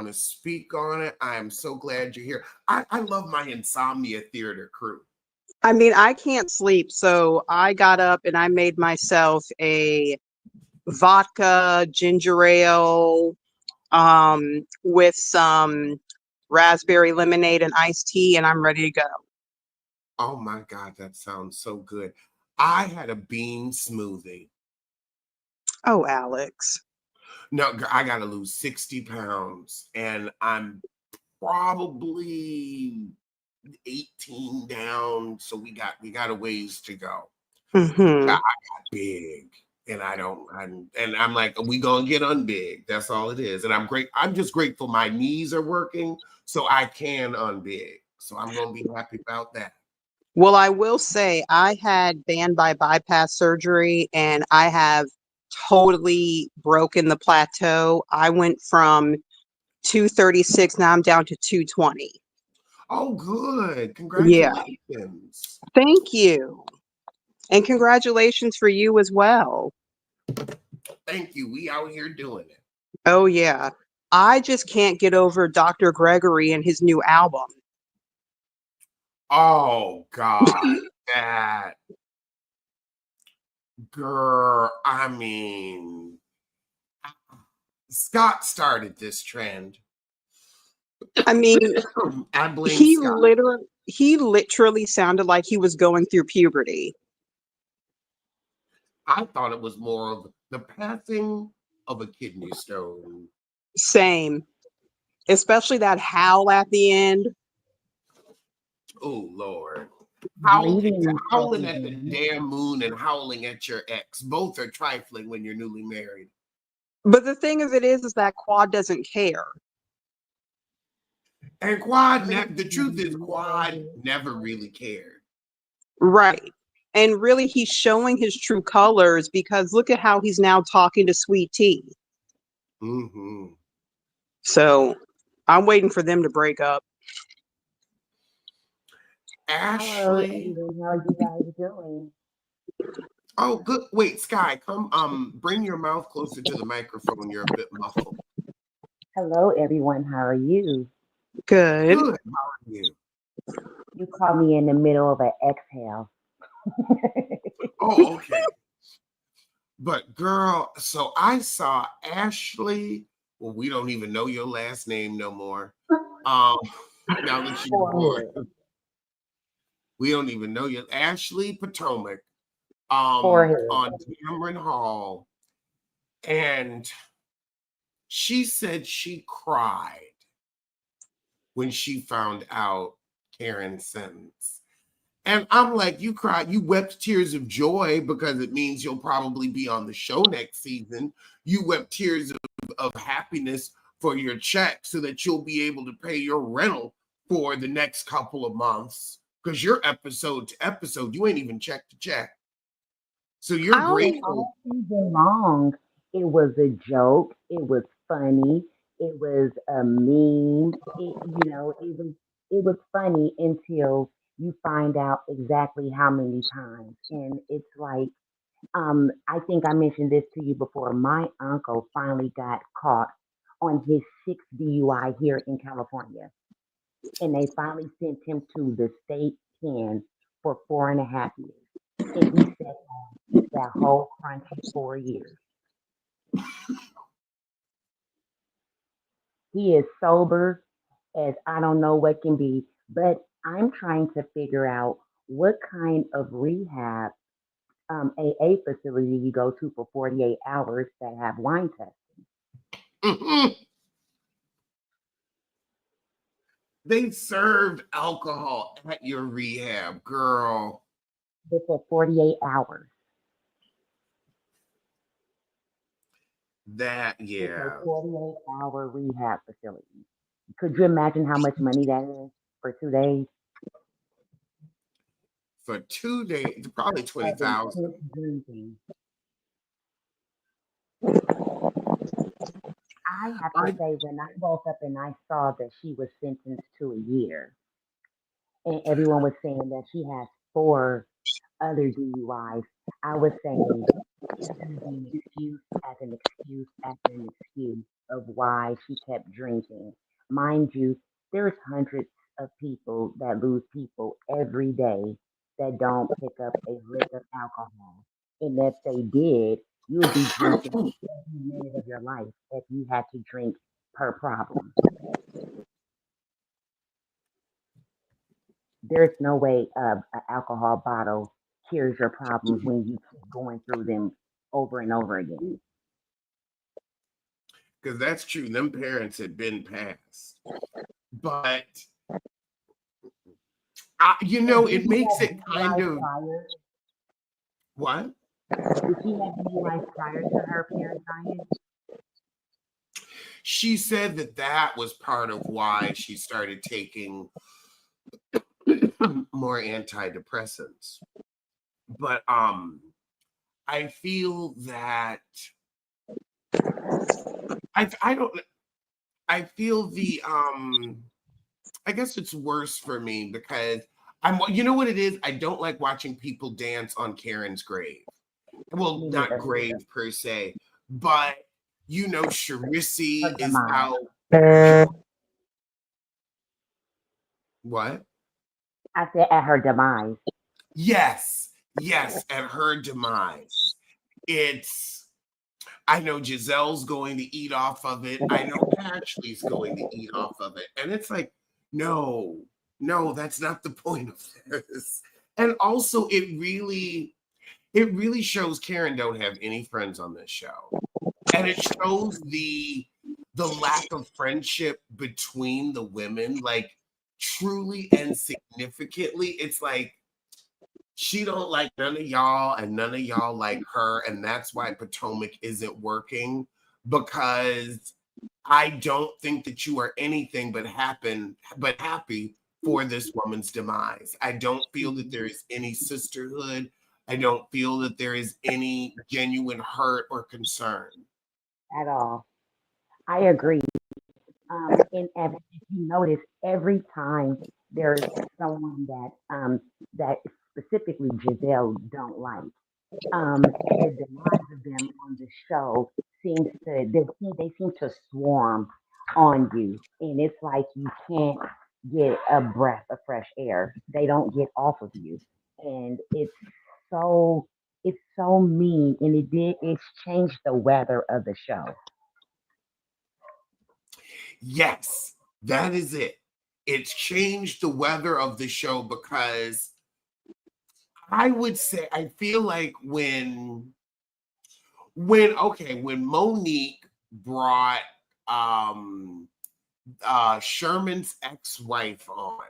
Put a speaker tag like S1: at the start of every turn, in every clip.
S1: want to speak on it. I am so glad you're here. I love my insomnia theater crew.
S2: I mean, I can't sleep, so I got up and I made myself a vodka ginger ale with some raspberry lemonade and iced tea, and I'm ready to go.
S1: Oh my God, that sounds so good. I had a bean smoothie.
S2: Oh, Alex.
S1: No, I got to lose 60 pounds, and I'm probably 18 down. So we got a ways to go.
S2: Mm-hmm.
S1: I got big, and I'm like, we gonna get unbig. That's all it is. And I'm just grateful my knees are working, so I can unbig. So I'm gonna be happy about that.
S2: Well, I will say I had band by bypass surgery and I have totally broken the plateau. I went from 236, now I'm down to 220.
S1: Oh, good.
S2: Yeah.
S1: Congratulations.
S2: Thank you. And congratulations for you as well.
S1: Thank you. We out here doing it.
S2: Oh, yeah. I just can't get over Dr. Gregory and his new album.
S1: Oh, God. That girl. I mean, Scott started this trend.
S2: I mean,
S1: I blame
S2: he
S1: Scott.
S2: literally sounded like he was going through puberty.
S1: I thought it was more of the passing of a kidney stone.
S2: Same. Especially that howl at the end.
S1: Oh, Lord.
S3: Bleeding
S1: Howling at the damn moon and howling at your ex. Both are trifling when you're newly married.
S2: But the thing of it is that Quad doesn't care.
S1: And Quad, the truth is, Quad never really cared.
S2: Right. And really, he's showing his true colors because look at how he's now talking to Sweet Tea.
S1: Mm-hmm.
S2: So I'm waiting for them to break up.
S1: Ashley.
S3: Hello, how are you guys doing?
S1: Oh, good. Wait, Sky, come bring your mouth closer to the microphone. You're a bit muffled.
S3: Hello, everyone. How are you?
S2: Good.
S1: Good. How are you?
S3: You caught me in the middle of an exhale.
S1: Oh, okay. But girl, so I saw Ashley. Well, we don't even know your last name no more. Now that you're born, we don't even know you. Ashley Potomac.
S3: Forehead.
S1: On Cameron Hall, and she said she cried when she found out Karen's sentence. And I'm like, you cried, you wept tears of joy because it means you'll probably be on the show next season. You wept tears of happiness for your check so that you'll be able to pay your rental for the next couple of months because you're episode to episode. You ain't even check to check. So you're grateful.
S3: All season long, it was a joke. It was funny. It was a meme. It was funny until you find out exactly how many times. And it's like, I think I mentioned this to you before. My uncle finally got caught on his sixth DUI here in California. And they finally sent him to the state pen for 4.5 years. And he sat that whole crunchy 4 years. He is sober as I don't know what can be, but I'm trying to figure out what kind of rehab AA facility you go to for 48 hours that have wine testing.
S1: Mm-hmm. They served alcohol at your rehab, girl.
S3: But for 48 hours. It's a 48-hour rehab facility. Could you imagine how much money that is for 2 days?
S1: For 2 days, probably 20,000.
S3: Drinking. I have to say, when I woke up and I saw that she was sentenced to a year, and everyone was saying that she has 4 other DUIs, I was saying it's going to be an excuse after an excuse after an excuse. of why she kept drinking. Mind you, there's hundreds of people that lose people every day that don't pick up a lick of alcohol. And if they did, you would be drinking every minute of your life if you had to drink per problem. There's no way an alcohol bottle cures your problems when you keep going through them over and over again.
S1: Because that's true. Them parents had been passed. But,
S3: So did
S1: it
S3: she
S1: makes
S3: have
S1: it
S3: any
S1: kind
S3: life
S1: of
S3: prior?
S1: what?
S3: Did she have any life prior to her parents dying?
S1: She said that was part of why she started taking more antidepressants. But I feel that I don't I feel I guess it's worse for me because you know what it is? I don't like watching people dance on Karen's grave. Well,
S3: Me
S1: not
S3: neither.
S1: grave per se, but
S3: Her
S1: Sharisi is
S3: demise.
S1: out. What?
S3: I said at her demise.
S1: Yes, yes, at her demise. It's I know Giselle's going to eat off of it. I know Ashley's going to eat off of it. And it's like, no, no, that's not the point of this. And also it really shows Karen don't have any friends on this show. And it shows the lack of friendship between the women, like truly and significantly. It's like she don't like none of y'all and none of y'all like her, and that's why Potomac isn't working, because I don't think that you are anything but happy for this woman's demise. I don't feel that there is any sisterhood. I don't feel that there is any genuine hurt or concern.
S3: At all. I agree. If you notice, every time there's someone that specifically Giselle don't like, the demise of them on the show they seem to swarm on you, and it's like you can't get a breath of fresh air. They don't get off of you, and so it's so mean, and it's changed the weather of the show.
S1: Yes, that is it. It's changed the weather of the show because I would say I feel like when Monique brought um Sherman's ex-wife on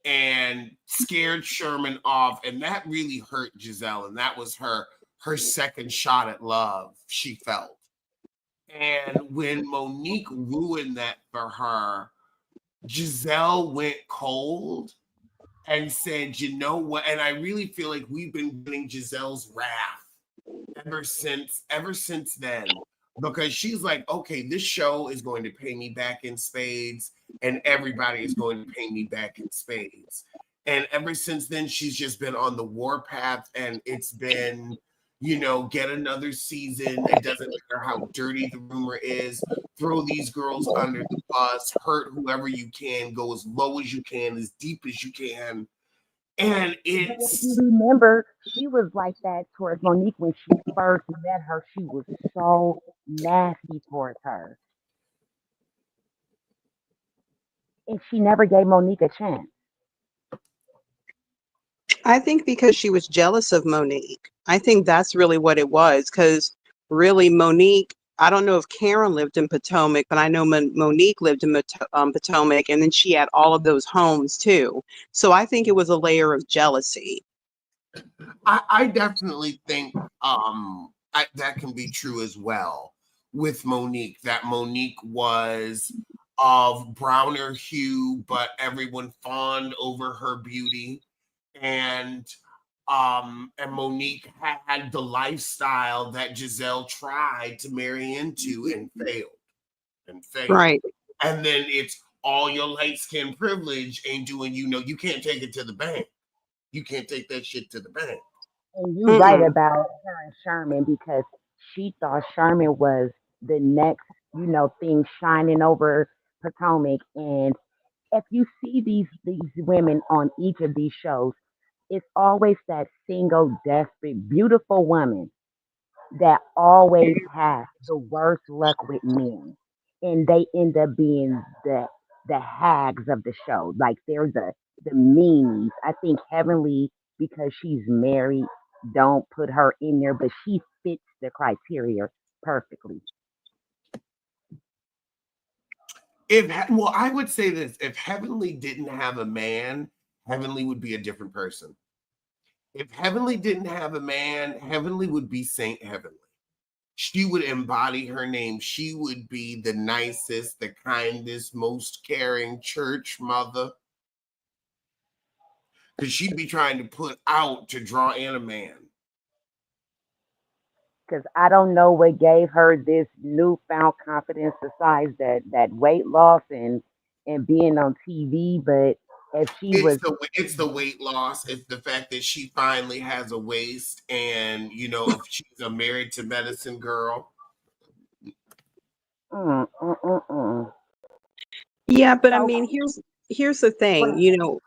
S1: and scared Sherman off, and that really hurt Giselle, and that was her second shot at love, she felt. And when Monique ruined that for her, Giselle went cold and said, you know what? And I really feel like we've been getting Giselle's wrath ever since then. Because she's like, okay, this show is going to pay me back in spades, and everybody is going to pay me back in spades. And ever since then, she's just been on the warpath, and it's been, get another season. It doesn't matter how dirty the rumor is. Throw these girls under the bus, hurt whoever you can, go as low as you can, as deep as you can. And
S3: But if you
S1: it's
S3: remember, she was like that towards Monique when she first met her. She was so nasty towards her, and she never gave Monique a chance.
S2: I think because she was jealous of Monique. I think that's really what it was. Because really, Monique, I don't know if Karen lived in Potomac, but I know Monique lived in Potomac, and then she had all of those homes too. So I think it was a layer of jealousy.
S1: I definitely think that can be true as well with Monique, that Monique was of browner hue, but everyone fawned over her beauty. And Monique had the lifestyle that Giselle tried to marry into and failed.
S2: Right.
S1: And then it's all your light skin privilege ain't doing you can't take it to the bank. You can't take that shit to the bank.
S3: And you right
S2: Mm-mm.
S3: about her and Sherman because she thought Sherman was the next things shining over Potomac. And if you see these women on each of these shows, it's always that single, desperate, beautiful woman that always has the worst luck with men, and they end up being the hags of the show. Like they're the meanies. I think Heavenly, because she's married, don't put her in there, but she fits the criteria perfectly.
S1: Well, I would say this: if Heavenly didn't have a man, Heavenly would be a different person. If Heavenly didn't have a man, Heavenly would be Saint Heavenly. She would embody her name. She would be the nicest, the kindest, most caring church mother. Because she'd be trying to put out to draw in a man.
S3: Because I don't know what gave her this newfound confidence besides that weight loss and being on TV. But if she was,
S1: It's the weight loss. It's the fact that she finally has a waist, and if she's a married to medicine girl.
S3: mm, mm, mm, mm.
S2: Yeah, but I
S3: So,
S2: mean, here's the thing,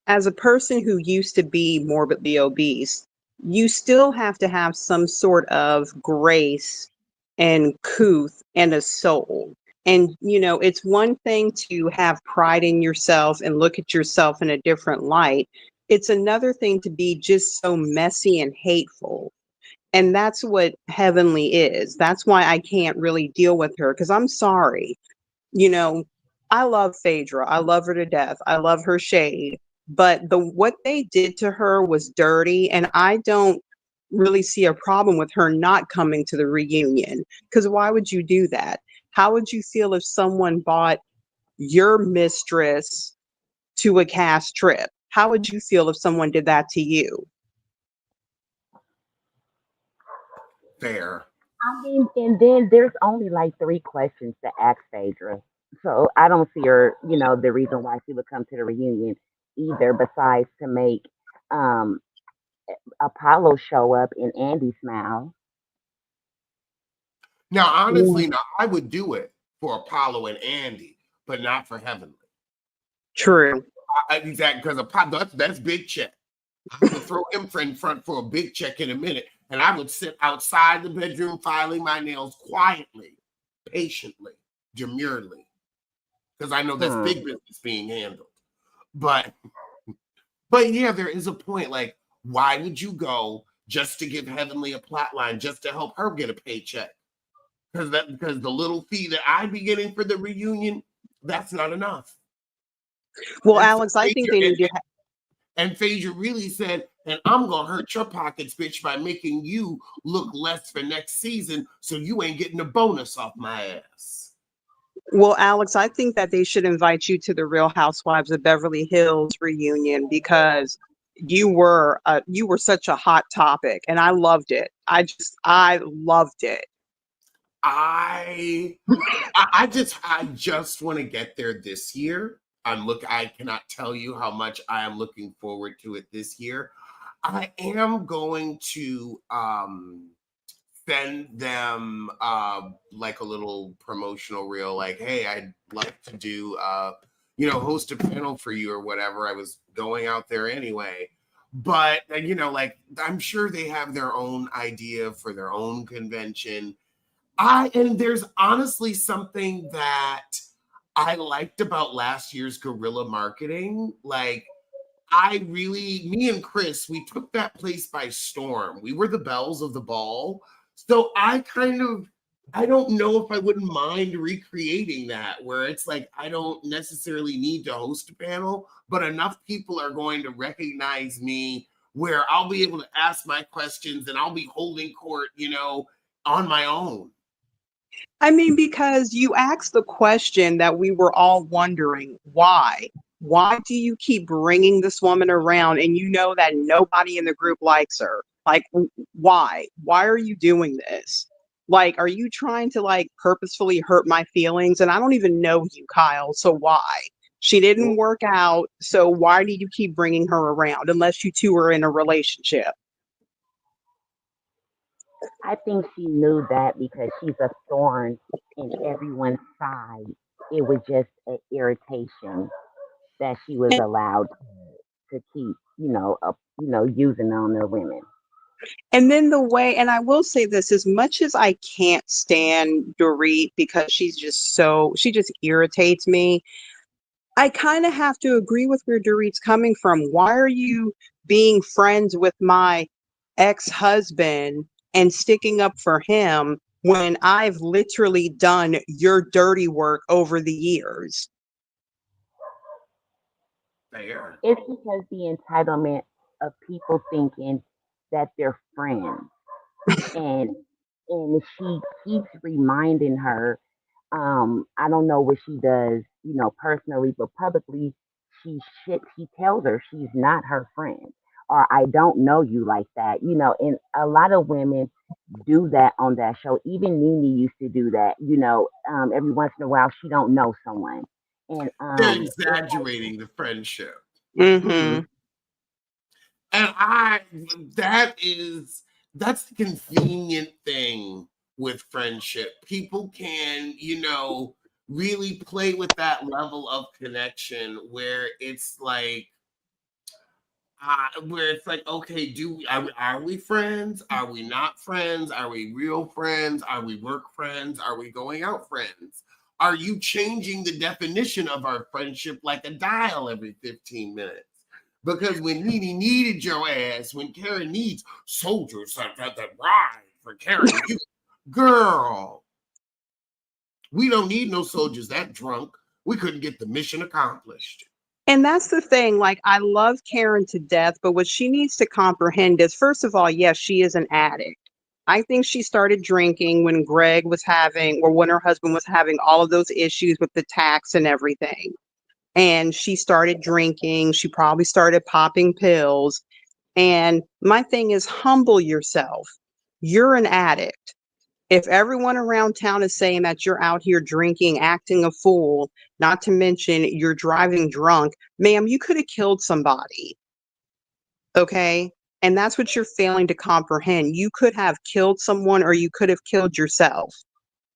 S2: as a person who used to be morbidly obese, you still have to have some sort of grace and couth and a soul. And it's one thing to have pride in yourself and look at yourself in a different light. It's another thing to be just so messy and hateful. And that's what Heavenly is. That's why I can't really deal with her, because I'm sorry. you know, I love Phaedra. I love her to death. I love her shade. But what they did to her was dirty, and I don't really see a problem with her not coming to the reunion. Because why would you do that? How would you feel if someone bought your mistress to a cast trip? How would you feel if someone did that to you?
S1: Fair.
S3: I mean, and then there's only like three questions to ask Phaedra. So I don't see her, the reason why she would come to the reunion either, besides to make um Apollo show up and Andy smile.
S1: Now,
S2: Yeah.
S1: honestly, I would do it for Apollo and Andy, but not for Heavenly.
S2: True.
S1: Exactly, because Apollo, that's big check. I would throw him in front for a big check in a minute, and I would sit outside the bedroom filing my nails quietly, patiently, demurely, because I know that's
S3: Hmm.
S1: big business being handled. But yeah, there is a point. Like, why would you go just to give Heavenly a plot line, just to help her get a paycheck? Because the little fee that I'd be getting for the reunion, that's not enough.
S2: Well,
S1: And so
S2: Alex, I think they need to.
S1: Phaedra really said, and I'm gonna hurt your pockets, bitch, by making you look less for next season, so you ain't getting a bonus off my ass.
S2: Well, Alex, I think that they should invite you to the Real Housewives of Beverly Hills reunion, because you were such a hot topic, and I loved it. I loved it.
S1: I just want to get there this year. I cannot tell you how much I am looking forward to it this year. I am going to send them like a little promotional reel, like, hey, I'd like to do host a panel for you or whatever. I was going out there anyway. But like, I'm sure they have their own idea for their own convention. And there's honestly something that I liked about last year's guerrilla marketing. Like, me and Chris, we took that place by storm. We were the belles of the ball. So I don't know if I wouldn't mind recreating that, where it's like, I don't necessarily need to host a panel, but enough people are going to recognize me where I'll be able to ask my questions and I'll be holding court, on my own.
S2: I mean, because you asked the question that we were all wondering, why? Why do you keep bringing this woman around and you know that nobody in the group likes her? Like, why? Why are you doing this? Like, are you trying to like purposefully hurt my feelings? And I don't even know you, Kyle. So why? She didn't work out. So why do you keep bringing her around unless you two are in a relationship?
S3: I think she knew that because she's a thorn in everyone's side. It was just an irritation that she was
S2: And,
S3: allowed to keep, using on the women.
S2: and then the way, and I will say this, as much as I can't stand Dorit because she just irritates me. I kind of have to agree with where Dorit's coming from. Why are you being friends with my ex-husband and sticking up for him when I've literally done your dirty work over the years?
S1: Fair.
S3: It's because the entitlement of people thinking that they're friends, and she keeps reminding her. I don't know what she does, personally, but publicly, she tells her she's not her friend, or I don't know you like that, and a lot of women do that on that show. Even Nene used to do that, every once in a while she don't know someone, and
S1: They're
S3: it's
S1: exaggerating the friendship.
S2: Mm-hmm.
S1: And that's the convenient thing with friendship. People can, really play with that level of connection where it's like, okay, are we friends? Are we not friends? Are we real friends? Are we work friends? Are we going out friends? Are you changing the definition of our friendship like a dial every 15 minutes? Because when Nene needed your ass, when Karen needs soldiers that ride for Karen, girl, we don't need no soldiers that drunk. We couldn't get the mission accomplished.
S2: And that's the thing. Like, I love Karen to death, but what she needs to comprehend is, first of all, yes, she is an addict. I think she started drinking when Greg was having, or when her husband was having all of those issues with the tax and everything. And she started drinking. She probably started popping pills. And my thing is, humble yourself. You're an addict. If everyone around town is saying that you're out here drinking, acting a fool, not to mention you're driving drunk, ma'am, you could have killed somebody. Okay? And that's what you're failing to comprehend. You could have killed someone or you could have killed yourself.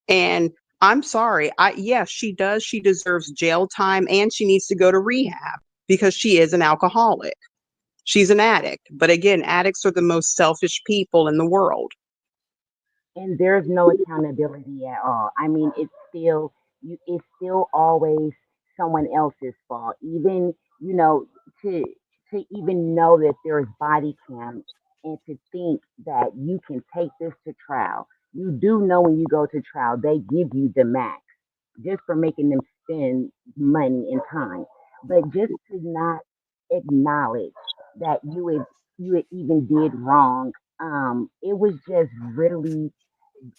S2: And I'm sorry. Yes, she does. She deserves jail time and she needs to go to rehab because she is an alcoholic. She's an addict. But again, addicts are the most selfish people in the world.
S3: and there's no accountability at all. I mean, it's still always someone else's fault. Even, to even know that there's body cam, and to think that you can take this to trial. You do know when you go to trial, they give you the max just for making them spend money and time. But just to not acknowledge that you had even did wrong, it was just really,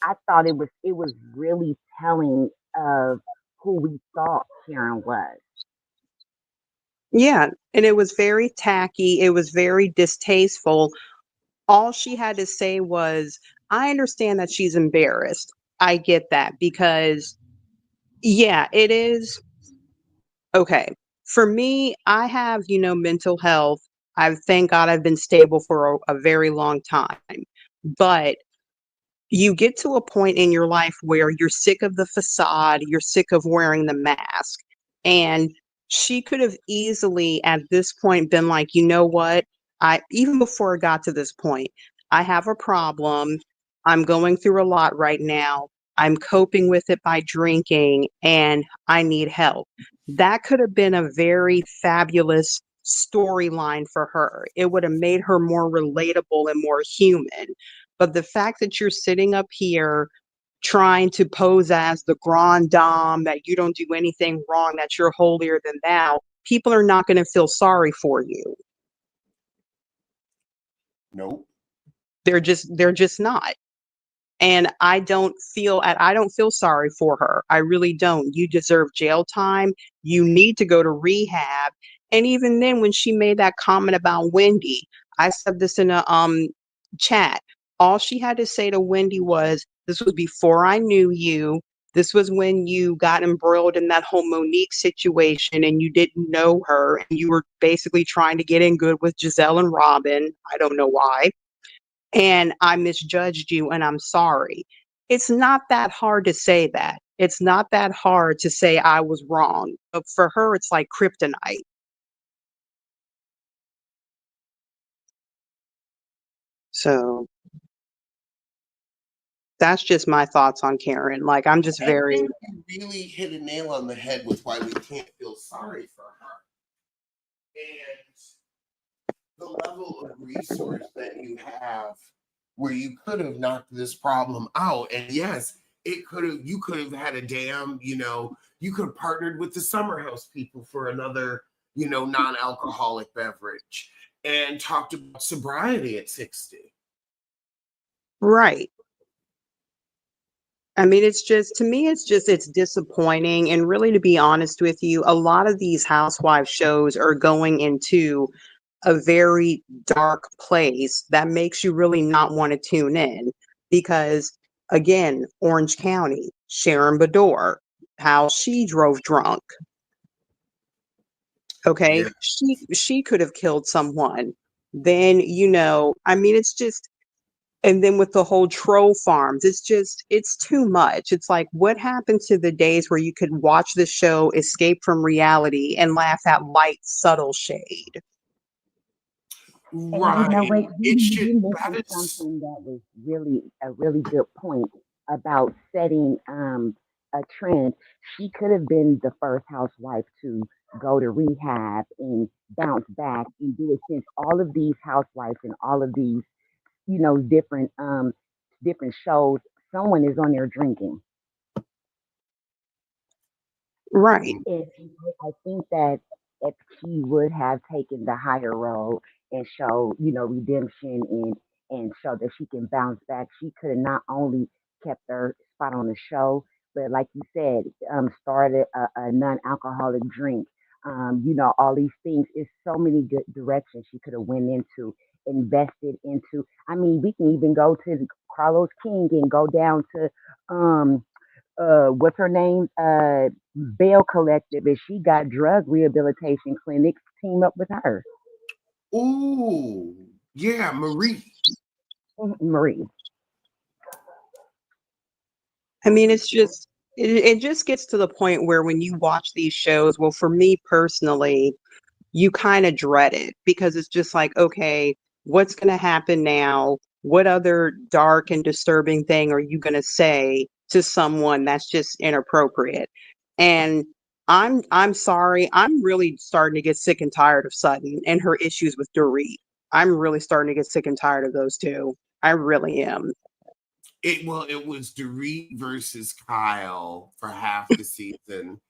S3: I thought it was really telling of who we thought Karen was.
S2: Yeah. And it was very tacky. It was very distasteful. All she had to say was, I understand that she's embarrassed. I get that because, yeah, it is. Okay. For me, I have, mental health. Thank God I've been stable for a very long time. But you get to a point in your life where you're sick of the facade, you're sick of wearing the mask. And she could have easily at this point been like, you know what? Even before it got to this point, I have a problem. I'm going through a lot right now. I'm coping with it by drinking and I need help. That could have been a very fabulous storyline for her. It would have made her more relatable and more human. But the fact that you're sitting up here trying to pose as the grand dame, that you don't do anything wrong, that you're holier than thou, people are not going to feel sorry for you.
S1: Nope.
S2: They're just not. And I don't feel sorry for her. I really don't. You deserve jail time. You need to go to rehab. And even then, when she made that comment about Wendy, I said this in a chat. All she had to say to Wendy was, this was before I knew you. This was when you got embroiled in that whole Monique situation and you didn't know her and you were basically trying to get in good with Giselle and Robin. I don't know why. and I misjudged you and I'm sorry. It's not that hard to say that. It's not that hard to say I was wrong. But for her, it's like kryptonite. So that's just my thoughts on Karen. Like, I'm just
S1: I
S2: very,
S1: think you really hit a nail on the head with why we can't feel sorry for her. And the level of resource that you have where you could have knocked this problem out. And yes, you could have had a damn, you could have partnered with the summer house people for another, non-alcoholic beverage and talked about sobriety at 60.
S2: right. I mean, it's just, to me, it's disappointing. And really, to be honest with you, a lot of these housewife shows are going into a very dark place that makes you really not want to tune in. Because, again, Orange County, Sharon Bador, how she drove drunk. Okay.
S1: Yeah.
S2: She could have killed someone. Then, I mean, it's just, and then with the whole troll farms, it's too much. It's like, what happened to the days where you could watch the show, escape from reality, and laugh at light, subtle shade?
S3: And you know
S1: Right.
S3: what?
S1: It should,
S3: You
S1: that
S3: mentioned
S1: is,
S3: something that was really a really good point about setting a trend. She could have been the first housewife to go to rehab and bounce back and do it, since all of these housewives and all of these, different shows, someone is on there drinking.
S2: Right.
S3: And I think that if she would have taken the higher road and show, redemption, and show that she can bounce back, she could have not only kept her spot on the show, but like you said, started a non-alcoholic drink. All these things. It's so many good directions she could have went into, invested into. I mean, we can even go to Carlos King and go down to um what's her name? Bail Collective, and she got drug rehabilitation clinics team up with her.
S1: ooh, yeah, Marie.
S3: Marie.
S2: I mean, it's just, it just gets to the point where when you watch these shows, well, for me personally, you kind of dread it because it's just like, okay, what's going to happen now? What other dark and disturbing thing are you going to say to someone that's just inappropriate? And I'm sorry, I'm really starting to get sick and tired of Sutton and her issues with Dorit. I'm really starting to get sick and tired of those two. I really am.
S1: It was Dorit versus Kyle for half the season,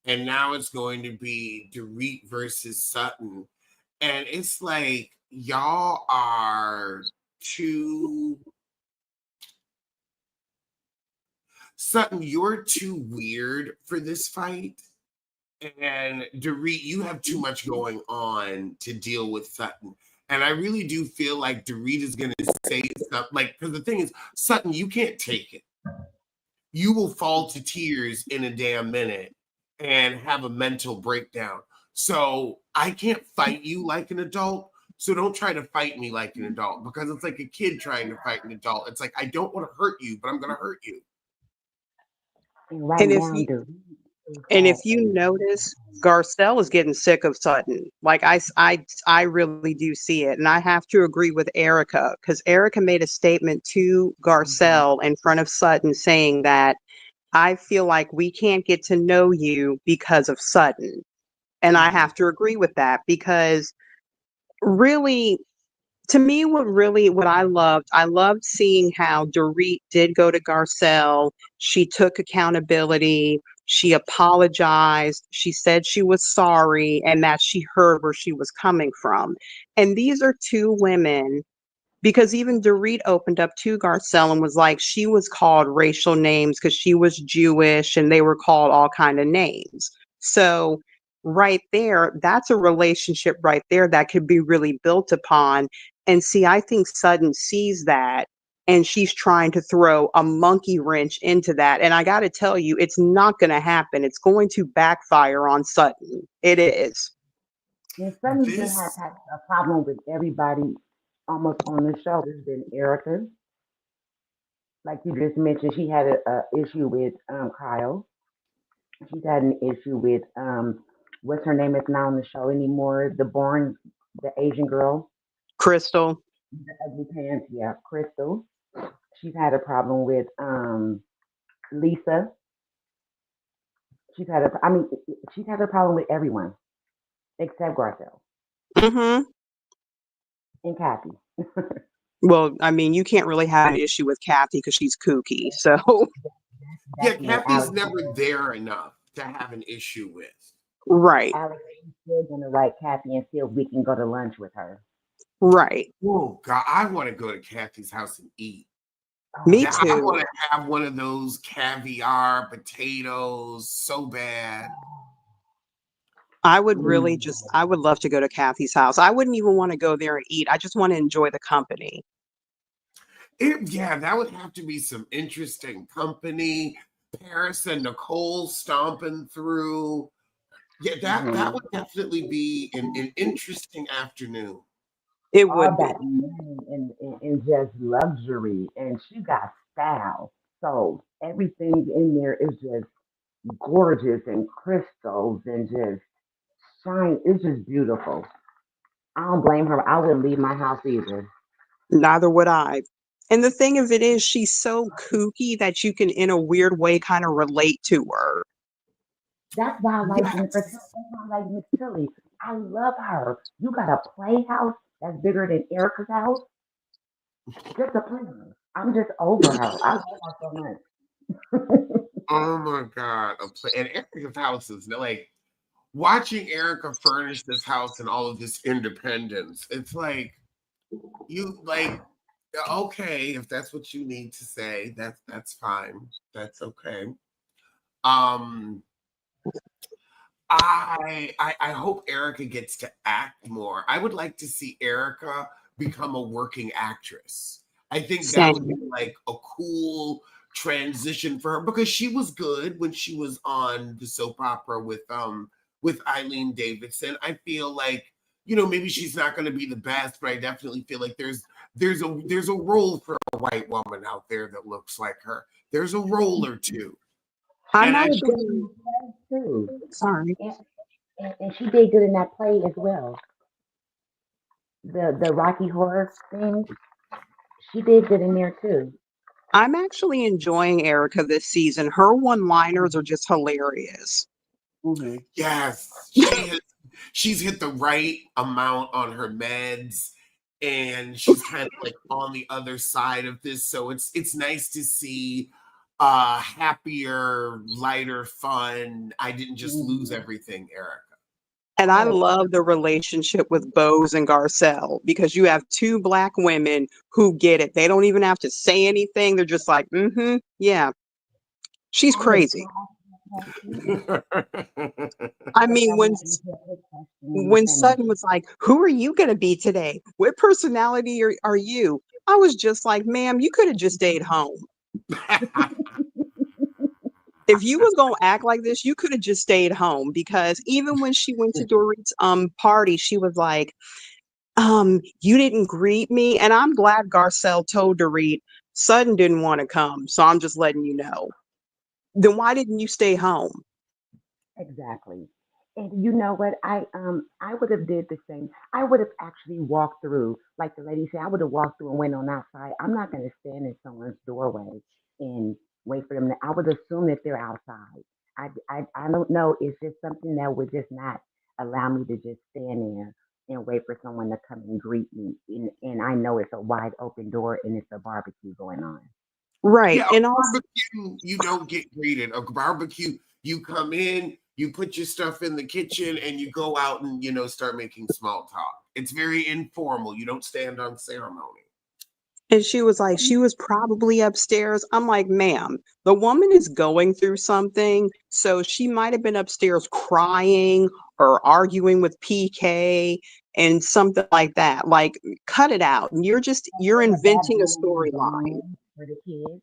S1: and now it's going to be Dorit versus Sutton, and it's like y'all are too Sutton. You're too weird for this fight, and Dorit, you have too much going on to deal with Sutton. And I really do feel like Dorit is going to say stuff like, because the thing is, Sutton, you can't take it. You will fall to tears in a damn minute and have a mental breakdown. So I can't fight you like an adult. So don't try to fight me like an adult, because it's like a kid trying to fight an adult. It's like, I don't want to hurt you, but I'm going to hurt you.
S3: And right
S2: And if
S3: now,
S2: you
S3: the is
S2: And if
S3: at
S2: you
S3: a
S2: notice, Garcelle is getting sick of Sutton. Like, I really do see it. And I have to agree with Erica, because Erica made a statement to
S3: mhm,
S2: Garcelle in front of Sutton saying that I feel like we can't get to know you because of Sutton. And I
S3: mhm,
S2: have to agree with that because really, to me, what I loved seeing how Dorit did go to Garcelle. She took accountability. She apologized. She said she was sorry and that she heard where she was coming from. And these are two women, because even Dorit opened up to Garcelle and was like, she was called racial names because she was Jewish and they were called all kind of names. So right there, that's a relationship right there that could be really built upon. And see, I think Sutton sees that and she's trying to throw a monkey wrench into that. And I got to tell you, it's not going to happen. It's going to backfire on Sutton. It is.
S3: and Sunny been
S1: This
S3: has had a problem with everybody almost on the show has been Erica. Like you just mentioned, she had a issue with Kyle. She's had an issue with what's her name is not on the show anymore. The Asian girl,
S2: Crystal.
S3: the ugly pants. Yeah, Crystal. She's had a problem with Lisa. I mean, she's had a problem with everyone except Garcelle
S2: Hmm.
S3: and Kathy.
S2: Well, I mean, you can't really have an issue with Kathy because she's kooky. So,
S1: Yeah,
S3: That's what
S1: Kathy's never there enough to have an issue with.
S2: right,
S3: Alex is still gonna write Kathy and see if we can go to lunch with her.
S2: right.
S1: Oh God, I want to go to Kathy's house and eat.
S3: Oh
S2: Me
S1: Yeah, I
S3: yeah.
S1: want
S2: too.
S1: to have one of those caviar potatoes so bad.
S3: Mm.
S2: I would love to go to Kathy's house. I wouldn't even want to go there and eat. I just want to enjoy the company.
S1: Yeah, that would have to be some interesting company. Paris and Nicole stomping through. Yeah, that
S3: Mhm.
S1: would definitely be an interesting afternoon.
S2: It
S3: All
S2: would be.
S3: that money and just luxury, and she got style. So everything in there is just gorgeous and crystals and just shine. It's just beautiful. I don't blame her. I wouldn't leave my house either.
S2: Neither would I. And the thing of it is, she's so kooky that you can, in a weird way, kind of relate to her.
S3: That's why I like Jennifer.
S1: Yes.
S3: That's why I like Miss Tilly. I love her. You got a playhouse that's bigger than Erica's house. Just a playhouse. I'm just over her. I love her so much.
S1: Oh my God. And Erica's house is like watching Erica furnish this house and all of this independence. It's like you like okay, if that's what you need to say, that's fine. That's okay. Um I hope Erica gets to act more. I would like to see Erica become a working actress. I think that would be
S2: Same.
S1: like a cool transition for her because she was good when she was on the soap opera with Eileen Davidson. I feel like maybe she's not going to be the best, but I definitely feel like there's a role for a white woman out there that looks like her. There's a role or two.
S2: I'm
S1: And
S3: She
S1: I
S3: did good
S2: actually
S3: in that play too,
S2: sorry.
S3: and she did good in that play as well. The Rocky Horror thing, she did good in there too.
S2: I'm actually enjoying Erica this season. Her one-liners are just hilarious.
S3: Hmm.
S1: Yes, she's hit the right amount on her meds and she's kind of like on the other side of this. So it's nice to see happier, lighter fun. I didn't just lose
S3: Hmm.
S1: everything, Erica.
S2: And I
S3: Oh,
S2: love the relationship with Bose and Garcelle because you have two black women who get it. They don't even have to say anything. They're just like, mm-hmm, yeah, she's
S3: on the
S2: crazy.
S3: podcast,
S2: I
S3: I
S2: mean,
S3: love when Michelle put question
S2: when
S3: and
S2: Sutton was like, "Who are you going to be today? What personality are you?" I was just like, "Ma'am, you could have just stayed home. If you was gonna act like this, you could have just stayed home." Because even when she went to Dorit's party, she was like, you didn't greet me. And I'm glad Garcelle told Dorit Sutton didn't want to come. So I'm just letting you know. Then why didn't you stay home?
S3: exactly. And you know what? I would have did the same. I would have actually walked through, like the lady said. I would have walked through and went on outside. I'm not going to stand in someone's doorway and wait for them to. I would assume that they're outside. I don't know. It's just something that would just not allow me to just stand there and wait for someone to come and greet me. And I know it's a wide open door and it's a barbecue going on.
S2: Right.
S1: Yeah, a
S2: And also,
S1: barbecue, you don't get greeted. A barbecue, you come in, you put your stuff in the kitchen, and you go out and start making small talk. It's very informal. You don't stand on ceremony.
S2: and she was like, she was probably upstairs. I'm like, ma'am, the woman is going through something. So she might have been upstairs crying or arguing with PK and something like that. Like, cut it out. And you're
S3: In the back
S2: inventing a
S3: doing the
S2: storyline.
S3: games for the kids.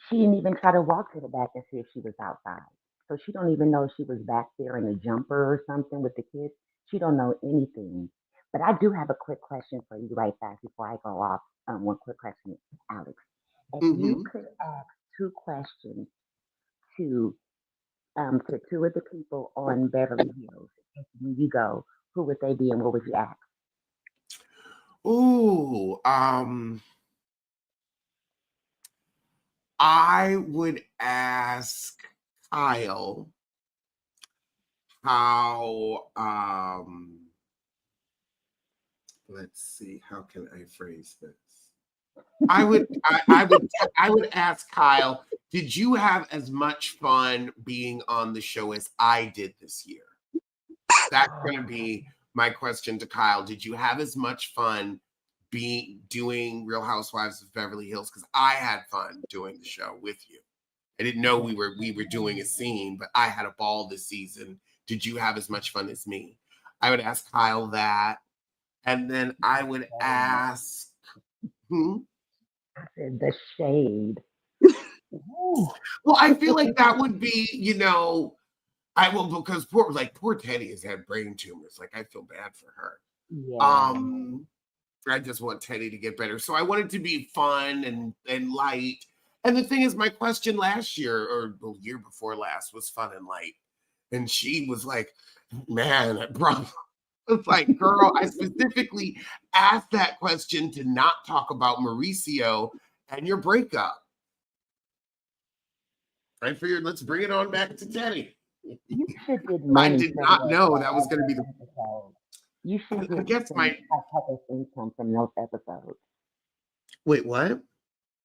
S3: She didn't even try to walk to the back and see if she was outside. So she don't even know if she was back there in a jumper or something with the kids. She don't know anything. But I do have a quick question for you right fast before I go off. One quick question, Alex. If you
S1: Hmm.
S3: could ask two questions to to two of the people on Beverly Hills, when you go, who would they be and what would you ask?
S1: Ooh, I would ask Kyle how let's see, how can I phrase this? I would ask Kyle, did you have as much fun being on the show as I did this year? That's going to be my question to Kyle. Did you have as much fun being doing Real Housewives of Beverly Hills? Because I had fun doing the show with you. I didn't know we were doing a scene, but I had a ball this season. Did you have as much fun as me? I would ask Kyle that, and then I would ask. Hmm?
S3: I said the shade. Ooh,
S1: Well, I feel like that would be, I will because poor Teddy has had brain tumors. Like I feel bad for her.
S3: yeah.
S1: Um, I just want Teddy to get better. So I want it to be fun and light. And the thing is, my question last year or the year before last was fun and light. And she was like, man, bro. It's like, girl, I specifically asked that question to not talk about Mauricio and your breakup. I figured let's bring it on back to Teddy.
S3: You should get
S1: I
S3: money
S1: did
S3: from
S1: not know that was
S3: those
S1: going to be the.
S3: episodes. You should
S1: I
S3: get
S1: guess
S3: some
S1: my.
S3: type of income from those episodes.
S1: Wait, what?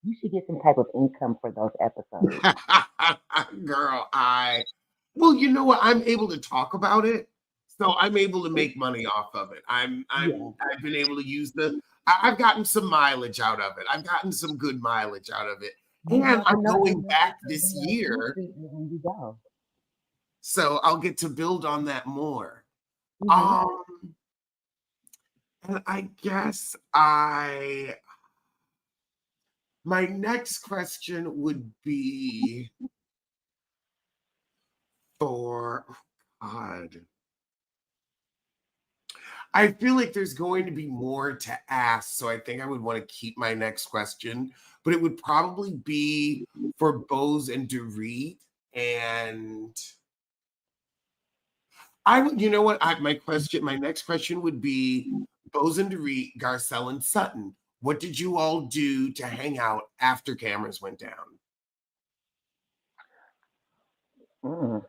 S3: You should get some type of income for those episodes.
S1: Girl, well, you know what? I'm able to talk about it, so I'm able to make money off of it.
S3: Yeah.
S1: I've been able to use I've gotten some mileage out of it. I've gotten some good mileage out of it,
S3: You
S1: and
S3: never
S1: I'm
S3: know
S1: going
S3: when those
S1: back
S3: people
S1: this
S3: be on Front
S1: year,
S3: Street when you go.
S1: so I'll get to build on that more.
S3: Hmm.
S1: Um, and I guess my next question would be for God. I feel like there's going to be more to ask, so I think I would want to keep my next question, but it would probably be for Bose and Dorit. And I would, you know what? My next question would be Bose and Dorit, Garcelle and Sutton. What did you all do to hang out after cameras went down?
S3: Mm.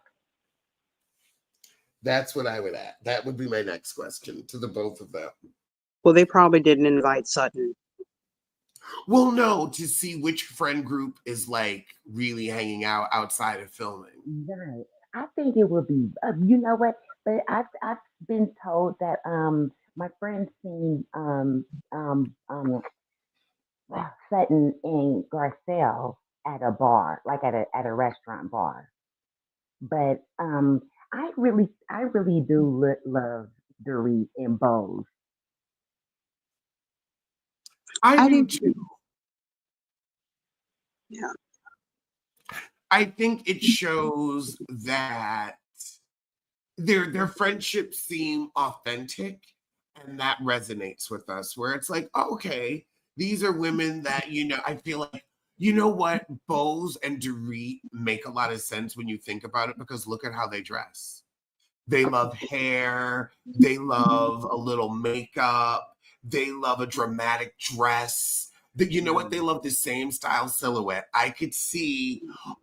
S1: That's what I would add. That would be my next question to the both of them.
S2: Well, they probably didn't invite Sutton.
S1: Well, no, to see which friend group is like really hanging out outside of filming.
S3: Right. I think it would be. You know what? But I've been told that my friend seen Sutton and Garcelle at a bar, like at a restaurant bar. But I really do love Dorit and Bose.
S1: I
S2: I
S1: do
S2: do
S1: too.
S2: too. Yeah.
S1: I think it shows that their friendships seem authentic, and that resonates with us. Where it's like, oh, okay, these are women that I feel like what Bose and Dorit make a lot of sense when you think about it because look at how they dress. They love hair. They love a little makeup. They love a dramatic dress. You know what? They love the same style silhouette. I could see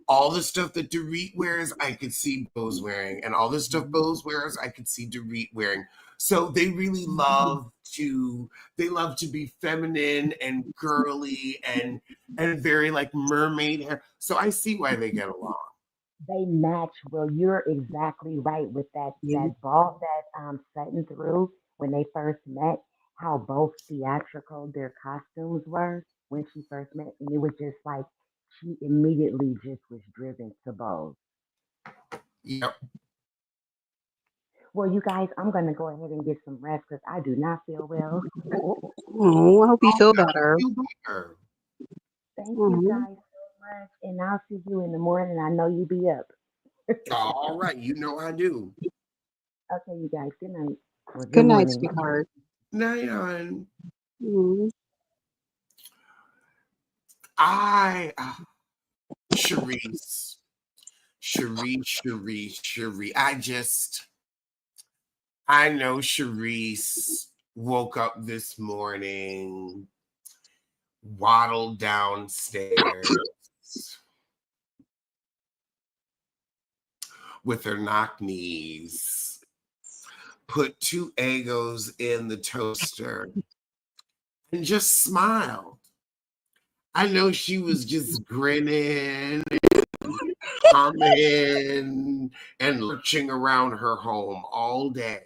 S1: all the stuff that Dorit wears, I could see Bose wearing. And all the stuff Bose wears, I could see Dorit wearing. So they love to be feminine and girly and very like mermaid hair. So I see why they get along.
S3: They match well. You're exactly right with that
S2: Yeah.
S3: that ball that Sutton threw when they first met. How both theatrical their costumes were when she first met, and it was just like she immediately just was driven to both.
S1: Yep.
S3: Well, you guys, I'm gonna go ahead and get some rest because I do not feel well.
S2: Oh, I hope you
S1: Oh,
S2: feel
S1: I
S2: better.
S1: feel better.
S3: Thank you
S2: Mhm.
S3: guys so much, and I'll see you in the morning. I know you'll be up.
S1: All right, I do.
S3: Okay, you guys. Good night or good
S2: Good night,
S3: morning.
S2: sweetheart.
S1: Nayan,
S2: Mhm.
S1: I, Sharice, Sharice. I know Sharice woke up this morning, waddled downstairs with her knock knees, put 2 Eggos in the toaster, and just smiled. I know she was just grinning, humming, and lurching around her home all day.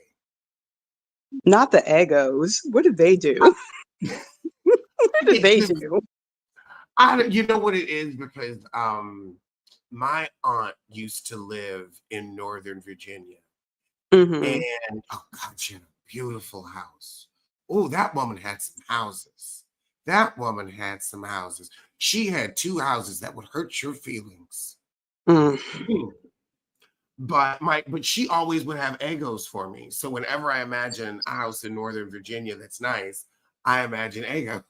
S2: Not the Eggos. What did they do? What did they do?
S1: You know what it is? Because my aunt used to live in Northern Virginia.
S2: Hmm.
S1: And oh God, she had a beautiful house. Oh, that woman had some houses. That woman had some houses. She had 2 houses that would hurt your feelings.
S2: Mm.
S1: But she always would have Eggos for me. So whenever I imagine a house in Northern Virginia that's nice, I imagine Eggo.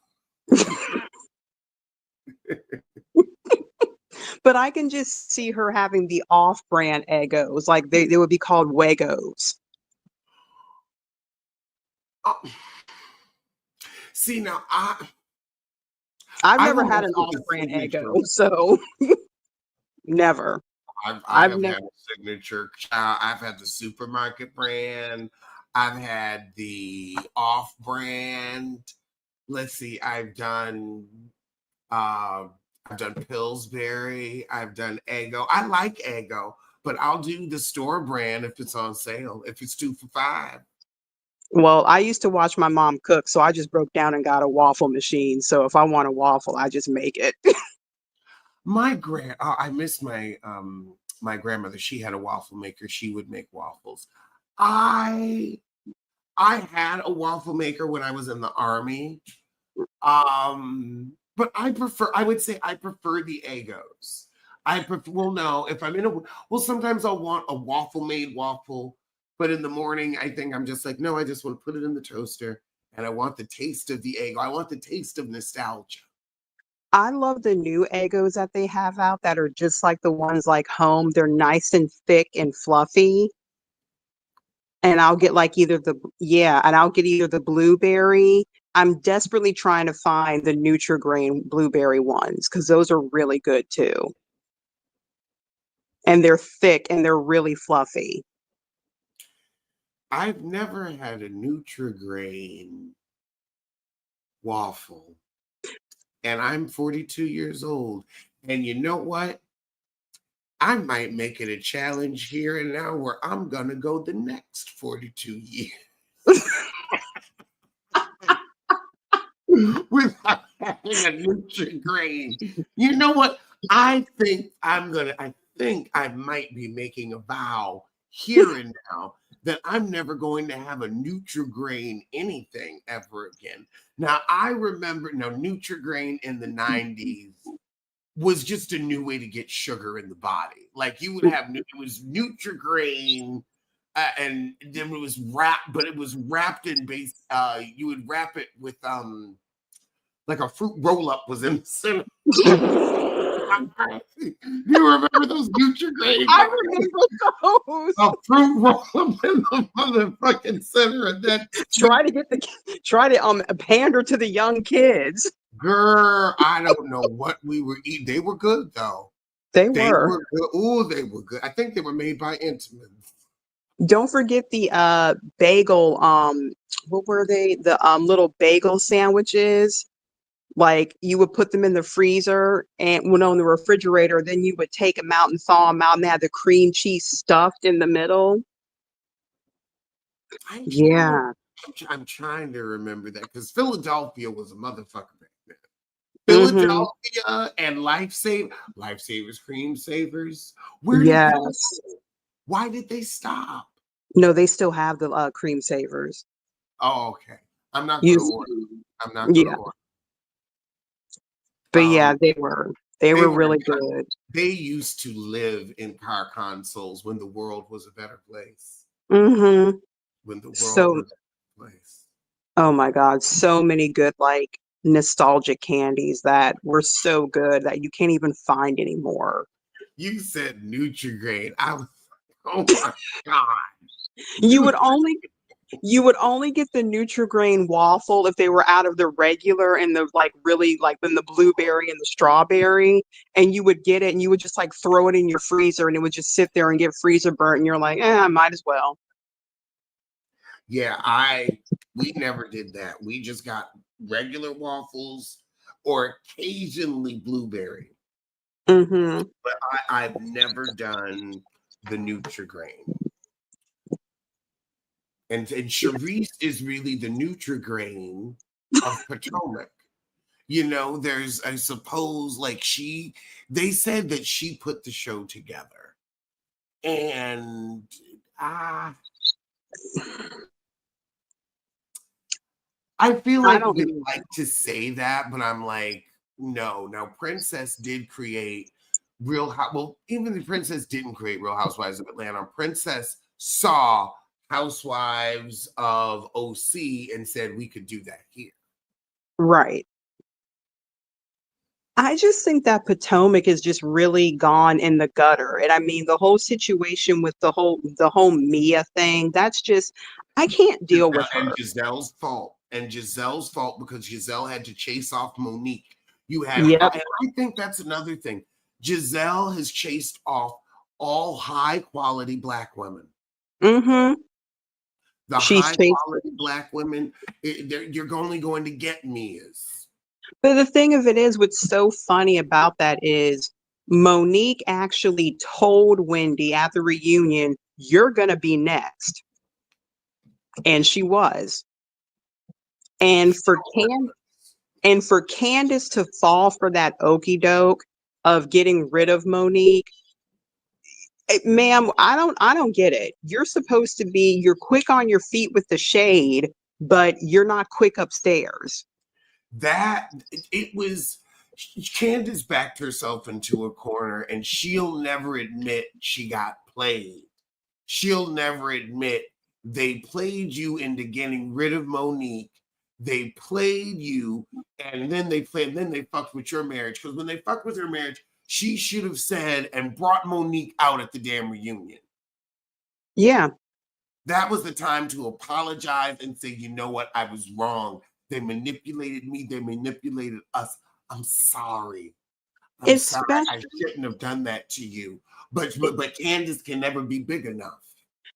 S2: But I can just see her having the off-brand Eggos, like they would be called Waggos.
S1: Oh. See now,
S2: I've
S1: I
S2: never
S1: will
S2: had
S1: mess
S2: an
S1: with the
S2: off-brand
S1: signature.
S2: Eggo, so never.
S1: I
S2: I've
S1: have
S2: never.
S1: had a signature. I've had the supermarket brand. I've had the off brand. Let's see. Uh, I've done Pillsbury. I've done Eggo. I like Eggo, but I'll do the store brand if it's on sale. If it's 2 for $5.
S2: Well, I used to watch my mom cook, so I just broke down and got a waffle machine. So if I want a waffle, I just make it.
S1: I miss my grandmother. She had a waffle maker. She would make waffles. I I had a waffle maker when I was in the army. But I would say I prefer the Eggos. Well, no, if I'm in sometimes I'll want a waffle made waffle, but in the morning, I think I'm just like, no, I just want to put it in the toaster and I want the taste of the Eggo. I want the taste of nostalgia.
S2: I love the new Eggos that they have out that are just like the ones like home. They're nice and thick and fluffy. And I'll get like I'll get either the blueberry. I'm desperately trying to find the Nutri-Grain blueberry ones because those are really good too. And they're thick and they're really fluffy.
S1: I've never had a Nutri-Grain waffle, and I'm 42 years old. And you know what? I might make it a challenge here and now where I'm gonna go the next 42 years without having a Nutri-Grain. You know what? I think I might be making a vow here and now that I'm never going to have a Nutri-Grain anything ever again. Now I remember Nutri-Grain in the 90s was just a new way to get sugar in the body. Like you would have, it was Nutri-Grain, and then it was wrapped, but it was wrapped in base. You would wrap it with like a fruit roll up was in the center. Do you remember those Nutri-Grain?
S2: I remember those.
S1: A fruit roll up in the motherfucking center of that.
S2: Try to pander to the young kids.
S1: Girl, I don't know what we were eating. They were good though.
S2: They
S1: They
S2: were.
S1: were good. Oh, they were good. I think they were made by Intimate.
S2: Don't forget the bagel, what were they? The little bagel sandwiches. Like you would put them in the freezer and when on the refrigerator, then you would take them out and thaw them out and they had the cream cheese stuffed in the middle. Yeah.
S1: I'm trying to remember that because Philadelphia was a motherfucker back then.
S2: Hmm.
S1: Philadelphia and Lifesavers, Cream Savers. Where did
S2: Yes.
S1: why did they stop?
S2: No, they still have the cream savers.
S1: Oh, okay. I'm not gonna
S2: Use,
S1: order. I'm not gonna
S2: yeah.
S1: order.
S2: But yeah,
S1: Um,
S2: they
S1: they
S2: were
S1: were
S2: really good.
S1: they used to live in car consoles when the world was a better place.
S2: Hmm.
S1: When the world
S2: So
S1: was a better place.
S2: Oh my God, so many good like nostalgic candies that were so good that you can't even find anymore.
S1: You said Nutri-Grain. I was, oh my God.
S2: You would only you would only get the Nutri-Grain waffle if they were out of the regular and the like really like in the blueberry and the strawberry, and you would get it and you would just like throw it in your freezer and it would just sit there and get freezer burnt and you're like, I might as well.
S1: Yeah, we never did that. We just got regular waffles or occasionally blueberry.
S2: Mm-hmm.
S1: But I've never done the Nutri-Grain. And Charisse is really the Nutri-Grain of Potomac. You know, there's, I suppose, like they said that she put the show together. And I feel
S2: I
S1: like
S2: don't
S1: we
S2: even.
S1: like to say that, but I'm like, no. Now, Princess did create well, even the Princess didn't create Real Housewives of Atlanta. Princess saw Housewives of OC and said we could do that here.
S2: Right. I just think that Potomac is just really gone in the gutter. And I mean, the whole situation with the whole Mia thing, that's just I can't deal with her.
S1: Giselle's fault. And Giselle's fault because Giselle had to chase off Monique. You had,
S2: Yep.
S1: and I think that's another thing. Giselle has chased off all high quality Black women.
S2: Mm-hmm.
S1: The
S2: She's
S1: high
S2: chased.
S1: quality Black women, you're only going to get Mia's.
S2: But the thing of it is, what's so funny about that is Monique actually told Wendy at the reunion, "You're gonna be next," and she was. And for Candace to fall for that okey doke of getting rid of Monique, ma'am, I don't get it. You're supposed to be you're quick on your feet with the shade, but you're not quick upstairs.
S1: That it was Candace backed herself into a corner and she'll never admit she got played. She'll never admit they played you into getting rid of Monique. They played you and then they fucked with your marriage. Because when they fucked with her marriage, she should have said and brought Monique out at the damn reunion.
S2: Yeah.
S1: That was the time to apologize and say, you know what, I was wrong. They manipulated me. They manipulated us. I'm sorry. I'm sorry. I
S2: Especially
S1: shouldn't have done that to you. But Candace can never be big enough.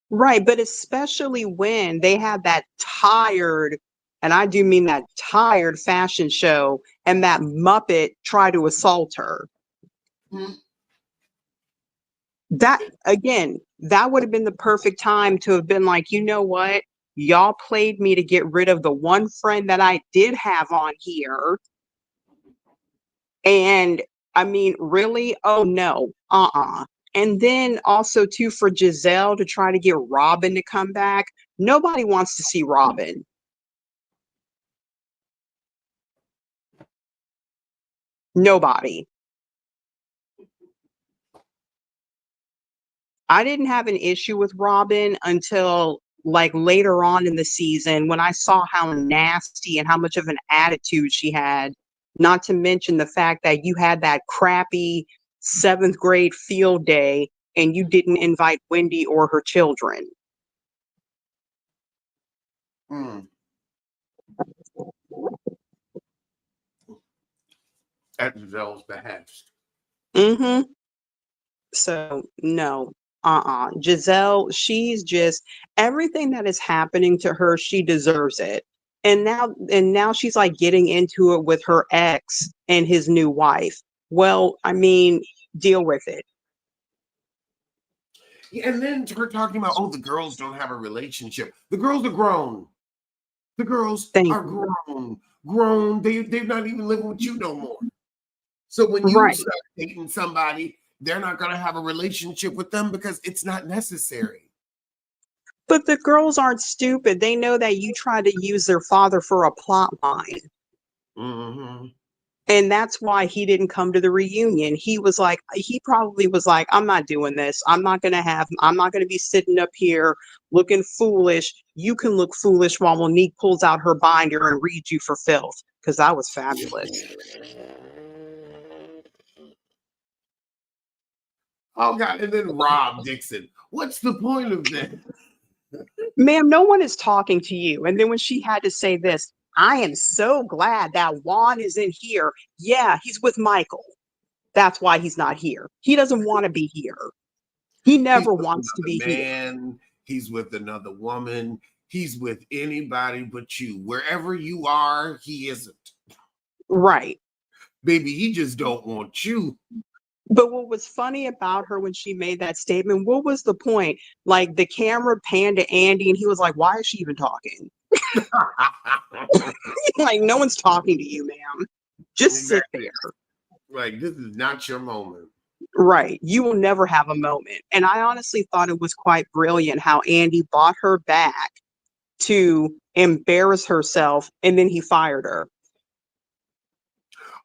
S2: right, but especially when they had that tired, and I do mean that tired fashion show, and that Muppet tried to assault her.
S1: Mm.
S2: That again, that would have been the perfect time to have been like, you know what? Y'all played me to get rid of the one friend that I did have on here. And I mean, really? Oh no. Uh-uh. And then also too for Giselle to try to get Robin to come back. Nobody wants to see Robin. Nobody. I didn't have an issue with Robin until like later on in the season when I saw how nasty and how much of an attitude she had. Not to mention the fact that you had that crappy seventh grade field day and you didn't invite Wendy or her children.
S1: Mm. At Giselle's behest.
S2: Mm-hmm. So no, Giselle, she's just everything that is happening to her, she deserves it. And now she's like getting into it with her ex and his new wife. Well, I mean, deal with it.
S1: Yeah, and then her talking about, oh, the girls don't have a relationship. The girls are grown. The girls
S2: Thank
S1: are
S2: you.
S1: grown. Grown. They're not even living with you no more. So when you
S2: Right.
S1: start dating somebody, they're not going to have a relationship with them because it's not necessary.
S2: But the girls aren't stupid. They know that you tried to use their father for a plot line.
S1: Mm-hmm.
S2: And that's why he didn't come to the reunion. He probably was like, I'm not doing this. I'm not going to be sitting up here looking foolish. You can look foolish while Monique pulls out her binder and reads you for filth. Because that was fabulous.
S1: Oh God! And then Rob Dixon. What's the point of this?
S2: Ma'am, no one is talking to you. And then when she had to say this, I am so glad that Juan is in here. Yeah, he's with Michael. That's why he's not here. He doesn't want to be here. He
S1: He's
S2: never
S1: with
S2: wants to be
S1: another
S2: here.
S1: man. He's with another woman. He's with anybody but you. Wherever you are, he isn't.
S2: Right.
S1: Baby, he just don't want you.
S2: But what was funny about her when she made that statement, what was the point? Like the camera panned to Andy and he was like, why is she even talking? Like, no one's talking to you, ma'am. Just sit there.
S1: Like, this is not your moment.
S2: Right. You will never have a moment. And I honestly thought it was quite brilliant how Andy bought her back to embarrass herself and then he fired her.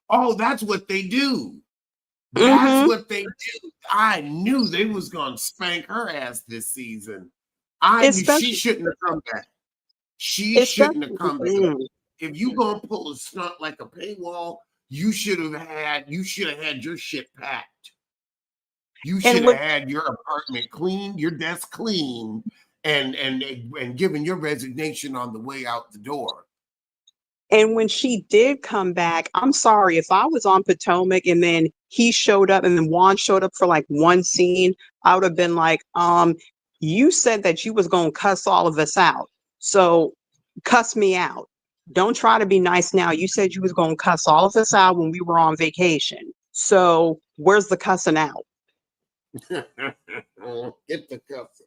S1: Oh, that's what they do. That's what they do. I knew they was going to spank her ass this season. I knew she shouldn't have come back. She shouldn't have come back. If you going to pull a stunt like a paywall, you should have had your shit packed. You should have had your apartment clean, your desk clean, and given your resignation on the way out the door.
S2: And when she did come back, I'm sorry, if I was on Potomac and then he showed up and then Juan showed up for like one scene, I would have been like, you said that you was going to cuss all of us out. So cuss me out. Don't try to be nice now. You said you was going to cuss all of us out when we were on vacation. So where's the cussing out?
S1: Get the cussing.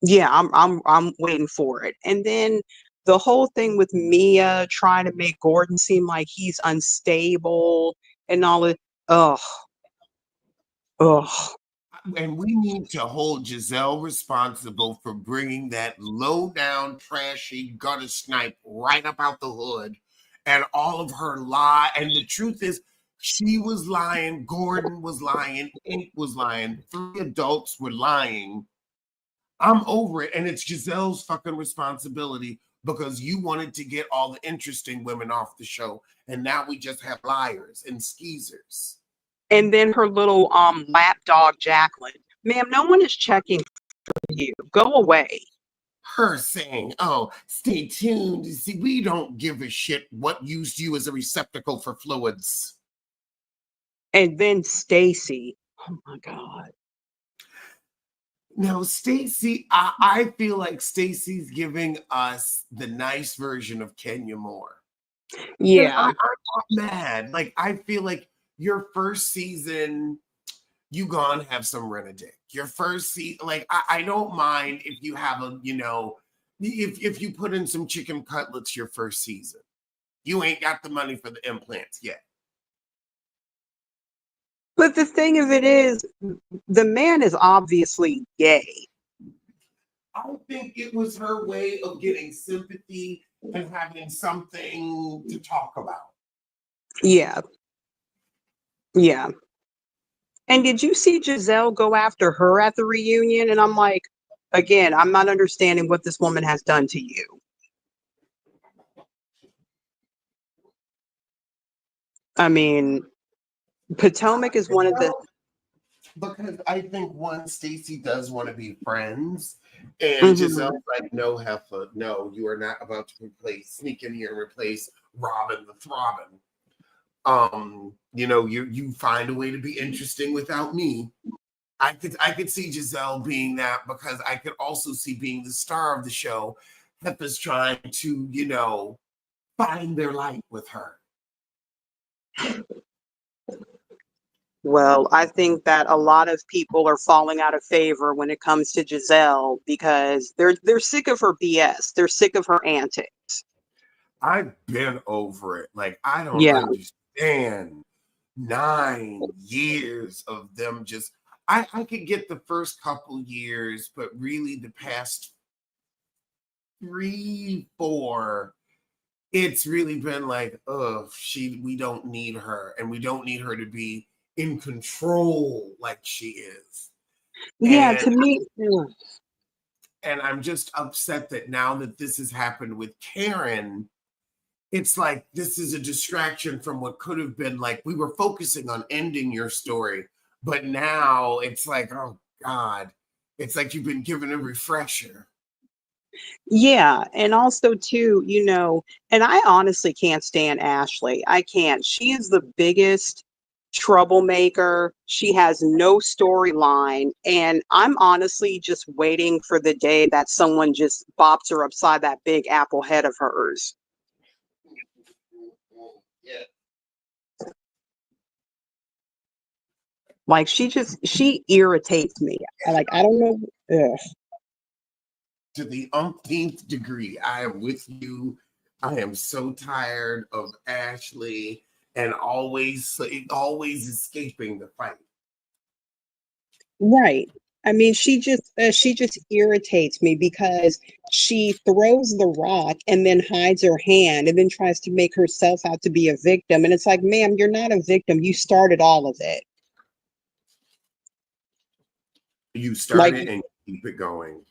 S2: Yeah, I'm waiting for it. And then the whole thing with Mia trying to make Gordon seem like he's unstable and all of ugh.
S1: And we need to hold Giselle responsible for bringing that low down, trashy gutter snipe right up out the hood and all of her lie. And the truth is, she was lying, Gordon was lying, Ink was lying, 3 adults were lying. I'm over it. And it's Giselle's fucking responsibility because you wanted to get all the interesting women off the show. And now we just have liars and skeezers.
S2: And then her little lapdog Jacqueline. Ma'am, no one is checking for you. Go away.
S1: Her saying, oh, stay tuned. See, we don't give a shit what used you as a receptacle for fluids.
S2: And then Stacy. Oh my God.
S1: Now, Stacy, I feel like Stacy's giving us the nice version of Kenya Moore.
S2: Yeah.
S1: I'm not mad. Like, I feel like your first season, you gonna have some rent-a-dick. Your first season, like, I don't mind if you have a, if you put in some chicken cutlets your first season. You ain't got the money for the implants yet.
S2: But the thing of it is, the man is obviously gay.
S1: I think it was her way of getting sympathy and having something to talk about.
S2: Yeah. Yeah. And did you see Giselle go after her at the reunion? And I'm like, again, I'm not understanding what this woman has done to you. I mean, Potomac is one of the...
S1: Because I think Stacey does want to be friends. And Giselle's like, no, heifer, no, you are not about to sneak in here and replace Robin the Throbbing. You find a way to be interesting without me. I could see Giselle being that because I could also see being the star of the show. Heifer's trying to, find their light with her.
S2: Well, I think that a lot of people are falling out of favor when it comes to Giselle because they're sick of her BS. They're sick of her antics.
S1: I've been over it. Like, I don't understand 9 years of them just... I could get the first couple years, but really the past 3, 4, it's really been like, oh, we don't need her, and we don't need her to be in control like she is.
S2: Yeah,
S1: And
S2: to me,
S1: I'm just upset that now that this has happened with Karen, it's like this is a distraction from what could have been like we were focusing on ending your story, but now it's like, oh God, it's like you've been given a refresher.
S2: yeah, and also too, and I honestly can't stand Ashley. I can't. She is the biggest troublemaker. She has no storyline, and I'm honestly just waiting for the day that someone just bops her upside that big apple head of hers.
S1: Yeah.
S2: Like she irritates me. I don't know. Ugh.
S1: To the umpteenth degree, I am with you. I am so tired of Ashley and always escaping the fight.
S2: Right. I mean, she just irritates me because she throws the rock and then hides her hand and then tries to make herself out to be a victim. And it's like, ma'am, you're not a victim. You started all of it.
S1: You start
S2: Like,
S1: it and keep it going.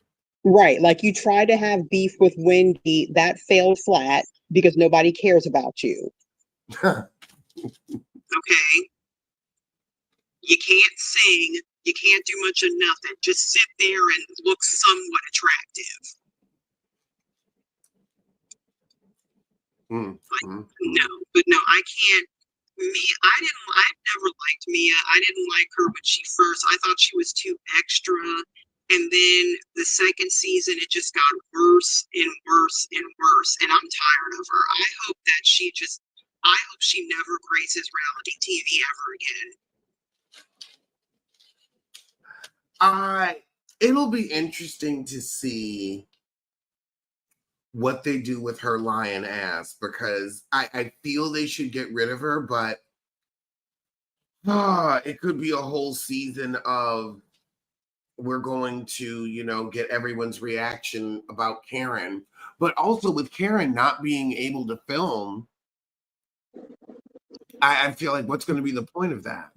S2: right. Like you tried to have beef with Wendy, that failed flat because nobody cares about you. Okay. You can't sing. You can't do much of nothing. Just sit there and look somewhat attractive. No, I can't. I've never liked Mia. I didn't like her when she first, I thought she was too extra. And then the second season, it just got worse and worse and worse. And I'm tired of her. I hope she never graces reality TV ever again.
S1: It'll be interesting to see what they do with her lion ass, because I feel they should get rid of her, but it could be a whole season of we're going to, get everyone's reaction about Karen, but also with Karen not being able to film, I feel like what's going to be the point of that?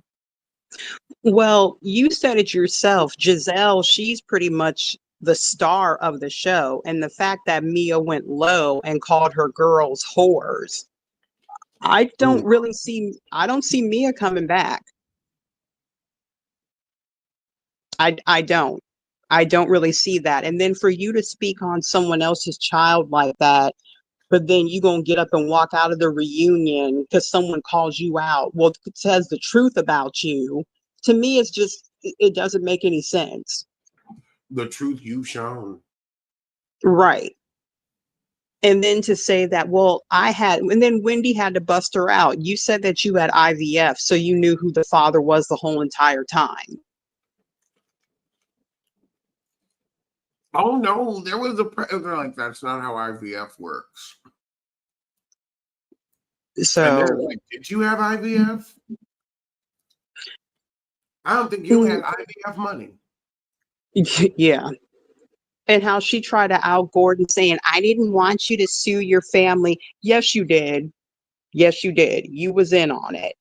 S2: Well, you said it yourself. Giselle, she's pretty much the star of the show. And the fact that Mia went low and called her girls whores, I don't see Mia coming back. I don't. I don't really see that. And then for you to speak on someone else's child like that, but then you gonna get up and walk out of the reunion because someone calls you out. Well, it says the truth about you. To me, it doesn't make any sense.
S1: The truth you've shown.
S2: Right. And then to say that, well, and then Wendy had to bust her out. You said that you had IVF, so you knew who the father was the whole entire time.
S1: Oh no, there was they're like, that's not how IVF works.
S2: So,
S1: and they're like, did you have IVF? I don't think you had IVF money.
S2: yeah. And how she tried to out Gordon saying, I didn't want you to sue your family. Yes, you did. Yes, you did. You was in on it.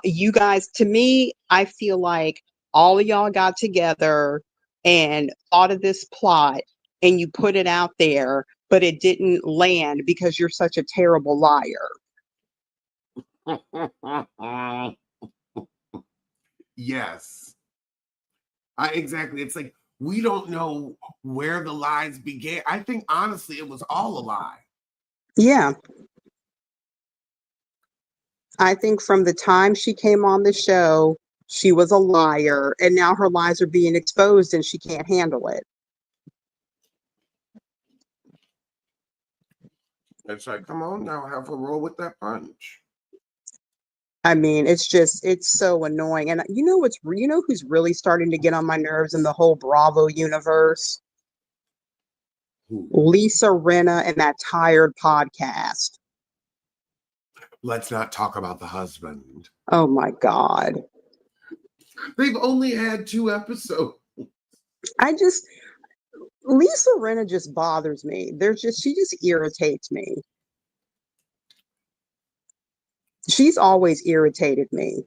S2: You guys, to me, I feel like all of y'all got together and thought of this plot and you put it out there, but it didn't land because you're such a terrible liar.
S1: Yes. Exactly. It's like, we don't know where the lies began. I think, honestly, it was all a lie.
S2: Yeah. I think from the time she came on the show, she was a liar, and now her lies are being exposed and she can't handle it.
S1: It's like, come on now, have a roll with that punch.
S2: I mean, it's so annoying. And you know who's really starting to get on my nerves in the whole Bravo universe?
S1: Who?
S2: Lisa Rinna and that Tired podcast.
S1: Let's not talk about the husband.
S2: Oh my God.
S1: They've only had 2 episodes.
S2: Lisa Rinna just bothers me. She just irritates me. She's always irritated me.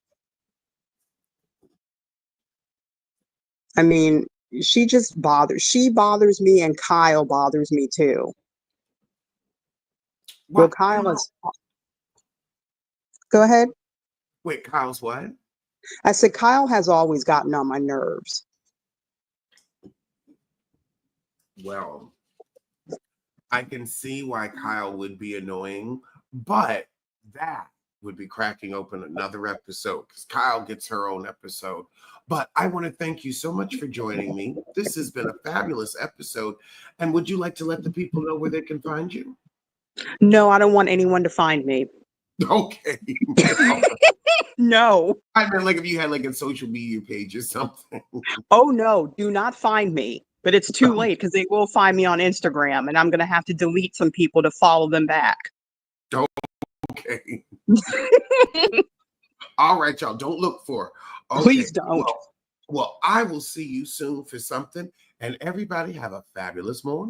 S2: I mean, she bothers me, and Kyle bothers me too. Well,
S1: What?
S2: Kyle is, go ahead.
S1: Wait, Kyle's what?
S2: I said, Kyle has always gotten on my nerves.
S1: Well, I can see why Kyle would be annoying, but that would be cracking open another episode because Kyle gets her own episode. But I want to thank you so much for joining me. This has been a fabulous episode. And would you like to let the people know where they can find you?
S2: No, I don't want anyone to find me.
S1: Okay.
S2: No.
S1: I mean, like if you had like a social media page or something.
S2: Oh, no, do not find me. But it's too late because they will find me on Instagram, and I'm going to have to delete some people to follow them back.
S1: Okay. All right, y'all. Don't look for her. Okay.
S2: Please don't.
S1: Well, I will see you soon for something. And everybody have a fabulous morning.